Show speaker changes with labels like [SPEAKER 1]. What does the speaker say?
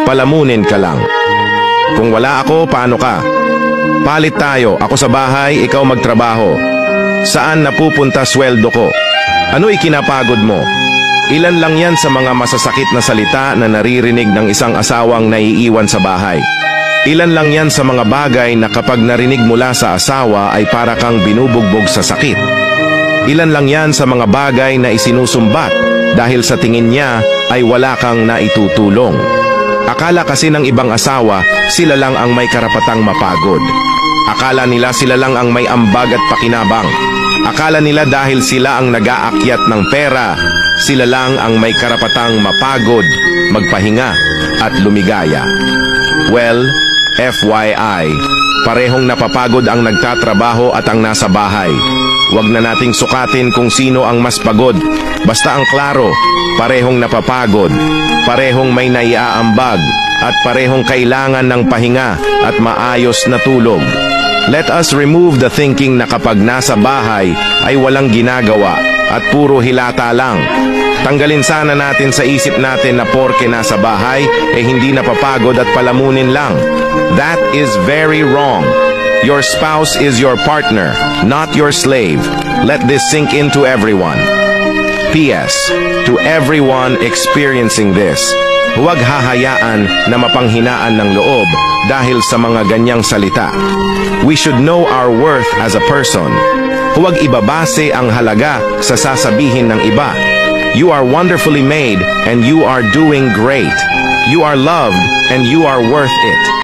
[SPEAKER 1] palamunin ka lang. Kung wala ako, paano ka? Palit tayo, ako sa bahay, ikaw magtrabaho. Saan napupunta sweldo ko? Ano ikinapagod mo? Ilan lang yan sa mga masasakit na salita na naririnig ng isang asawang naiiwan sa bahay. Ilan lang yan sa mga bagay na kapag narinig mula sa asawa ay para kang binubugbog sa sakit. Ilan lang yan sa mga bagay na isinusumbat dahil sa tingin niya ay wala kang naitutulong. Akala kasi ng ibang asawa, sila lang ang may karapatang mapagod. Akala nila sila lang ang may ambag at pakinabang. Akala nila dahil sila ang nag-aakyat ng pera, sila lang ang may karapatang mapagod, magpahinga at lumigaya. Well, FYI, parehong napapagod ang nagtatrabaho at ang nasa bahay. Huwag na nating sukatin kung sino ang mas pagod. Basta ang klaro, parehong napapagod, parehong may naiaambag, at parehong kailangan ng pahinga at maayos na tulog. Let us remove the thinking na kapag nasa bahay ay walang ginagawa at puro hilata lang. Tanggalin sana natin sa isip natin na porke nasa bahay hindi napapagod at palamunin lang. That is very wrong. Your spouse is your partner, not your slave. Let this sink into everyone. P.S. To everyone experiencing this, huwag hahayaan na mapanghinaan ng loob dahil sa mga ganyang salita. We should know our worth as a person. Huwag ibabase ang halaga sa sasabihin ng iba. You are wonderfully made and you are doing great. You are loved and you are worth it.